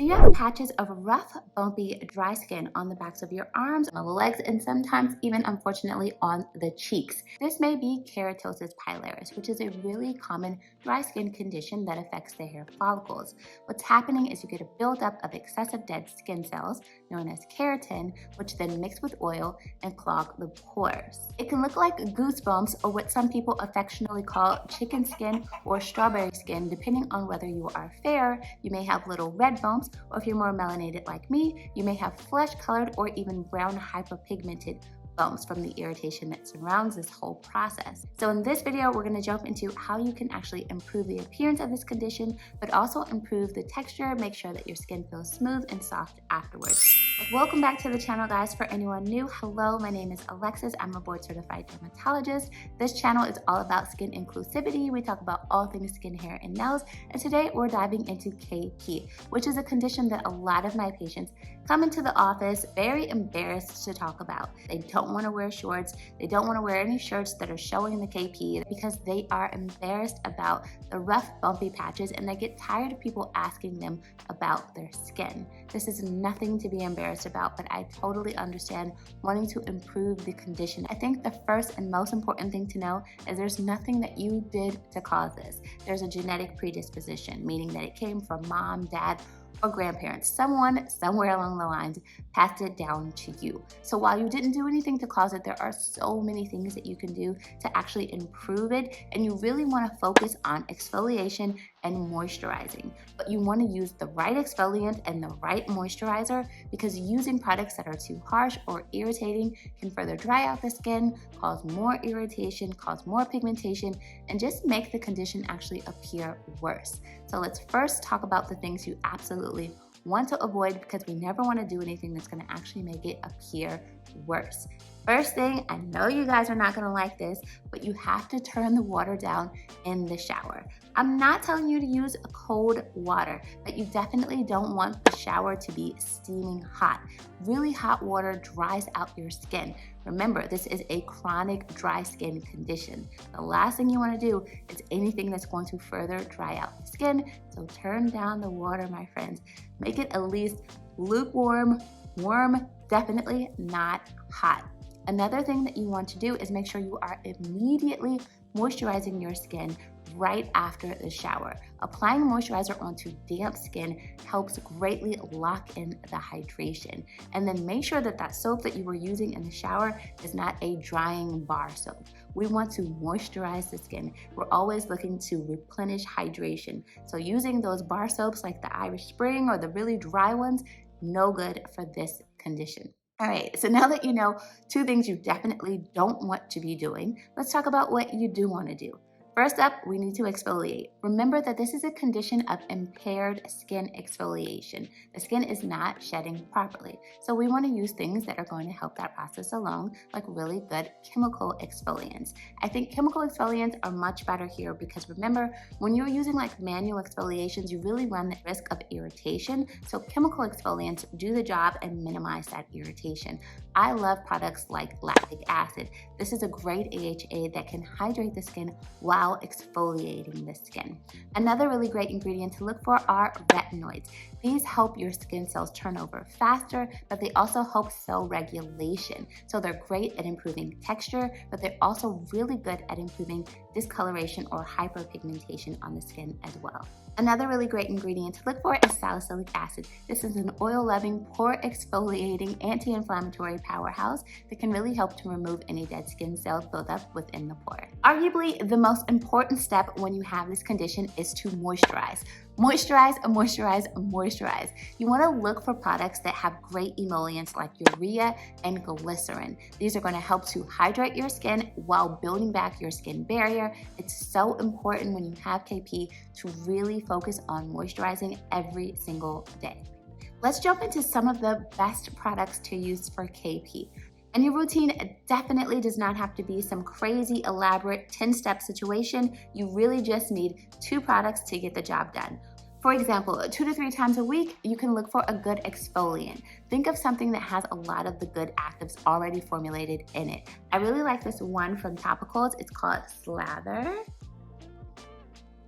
Do you have patches of rough, bumpy, dry skin on the backs of your arms, on the legs, and sometimes even, unfortunately, on the cheeks? This may be keratosis pilaris, which is a really common dry skin condition that affects the hair follicles. What's happening is you get a buildup of excessive dead skin cells, known as keratin, which then mix with oil and clog the pores. It can look like goosebumps, or what some people affectionately call chicken skin or strawberry skin, depending on whether you are fair. You may have little red bumps, or if you're more melanated like me, you may have flesh-colored or even brown hyperpigmented bumps from the irritation that surrounds this whole process. So in this video, we're going to jump into how you can actually improve the appearance of this condition, but also improve the texture, make sure that your skin feels smooth and soft afterwards. Welcome back to the channel, guys. For anyone new, hello, my name is Alexis. I'm a board-certified dermatologist. This channel is all about skin inclusivity. We talk about all things skin, hair, and nails, and today we're diving into KP, which is a condition that a lot of my patients come into the office very embarrassed to talk about. They don't want to wear shorts. They don't want to wear any shirts that are showing the KP because they are embarrassed about the rough, bumpy patches, and they get tired of people asking them about their skin. This is nothing to be embarrassed about, but I totally understand wanting to improve the condition. I think the first and most important thing to know is there's nothing that you did to cause this. There's a genetic predisposition, meaning that it came from mom, dad, or grandparents. Someone somewhere along the lines passed it down to you. So while you didn't do anything to cause it, there are so many things that you can do to actually improve it, and you really want to focus on exfoliation and moisturizing. But you want to use the right exfoliant and the right moisturizer, because using products that are too harsh or irritating can further dry out the skin, cause more irritation, cause more pigmentation, and just make the condition actually appear worse. So let's first talk about the things you absolutely want to avoid, because we never want to do anything that's going to actually make it appear worse. First thing, I know you guys are not going to like this, but you have to turn the water down in the shower. I'm not telling you to use cold water, but you definitely don't want the shower to be steaming hot. Really hot water dries out your skin. Remember, this is a chronic dry skin condition. The last thing you want to do is anything that's going to further dry out the skin. So turn down the water, my friends. Make it at least lukewarm, warm, definitely not hot. Another thing that you want to do is make sure you are immediately moisturizing your skin right after the shower. Applying moisturizer onto damp skin helps greatly lock in the hydration. And then make sure that that soap that you were using in the shower is not a drying bar soap. We want to moisturize the skin. We're always looking to replenish hydration. So using those bar soaps like the Irish Spring or the really dry ones, no good for this condition. All right, so now that you know two things you definitely don't want to be doing, let's talk about what you do want to do. First up, we need to exfoliate. Remember that this is a condition of impaired skin exfoliation. The skin is not shedding properly. So we want to use things that are going to help that process along, like really good chemical exfoliants. I think chemical exfoliants are much better here because remember, when you're using like manual exfoliations, you really run the risk of irritation. So chemical exfoliants do the job and minimize that irritation. I love products like lactic acid. This is a great AHA that can hydrate the skin while exfoliating the skin. Another really great ingredient to look for are retinoids. These help your skin cells turn over faster, but they also help cell regulation. So they're great at improving texture, but they're also really good at improving discoloration or hyperpigmentation on the skin as well. Another really great ingredient to look for is salicylic acid. This is an oil-loving, pore exfoliating, anti-inflammatory powerhouse that can really help to remove any dead skin cells buildup within the pore. Arguably, the most important step when you have this condition is to moisturize. Moisturize, moisturize, moisturize. You want to look for products that have great emollients like urea and glycerin. These are going to help to hydrate your skin while building back your skin barrier. It's so important when you have KP to really focus on moisturizing every single day. Let's jump into some of the best products to use for KP. And your routine definitely does not have to be some crazy, elaborate 10-step situation. You really just need 2 products to get the job done. For example, 2 to 3 times a week, you can look for a good exfoliant. Think of something that has a lot of the good actives already formulated in it. I really like this one from Topicals. It's called Slather.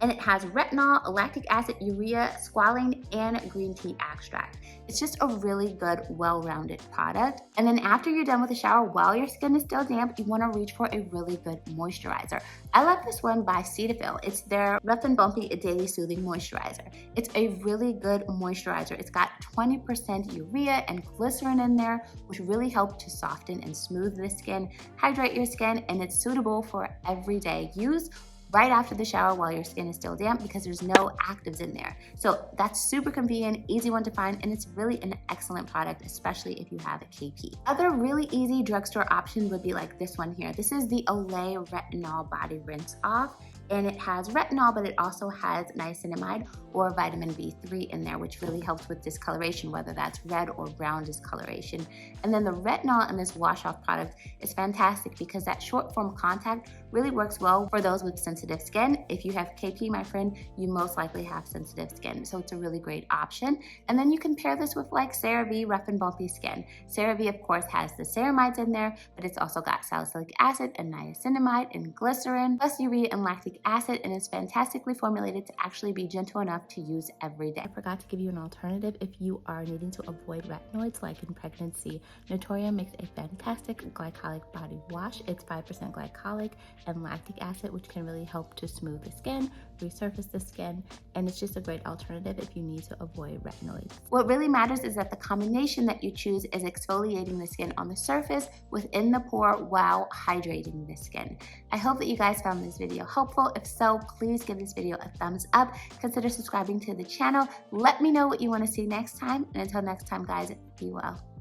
And it has retinol, lactic acid, urea, squalane, and green tea extract. It's just a really good, well-rounded product. And then after you're done with the shower, while your skin is still damp, you want to reach for a really good moisturizer. I love this one by Cetaphil. It's their Rough and Bumpy Daily Soothing Moisturizer. It's a really good moisturizer. It's got 20% urea and glycerin in there, which really help to soften and smooth the skin, hydrate your skin, and it's suitable for everyday use right after the shower while your skin is still damp because there's no actives in there. So that's super convenient, easy one to find, and it's really an excellent product, especially if you have a KP. Other really easy drugstore option would be like this one here. This is the Olay Retinol Body Rinse Off. And it has retinol, but it also has niacinamide or vitamin B3 in there, which really helps with discoloration, whether that's red or brown discoloration. And then the retinol in this wash-off product is fantastic because that short-form contact really works well for those with sensitive skin. If you have KP, my friend, you most likely have sensitive skin, so it's a really great option. And then you can pair this with like Cerave Rough and Bumpy Skin. Cerave, of course, has the ceramides in there, but it's also got salicylic acid and niacinamide and glycerin, plus urea and lactic acid, and it's fantastically formulated to actually be gentle enough to use every day. I forgot to give you an alternative if you are needing to avoid retinoids like in pregnancy. Naturium makes a fantastic glycolic body wash. It's 5% glycolic and lactic acid, which can really help to smooth the skin, resurface the skin, and it's just a great alternative if you need to avoid retinoids. What really matters is that the combination that you choose is exfoliating the skin on the surface within the pore while hydrating the skin. I hope that you guys found this video helpful. If so, please give this video a thumbs up. Consider subscribing to the channel. Let me know what you want to see next time. And until next time, guys, be well.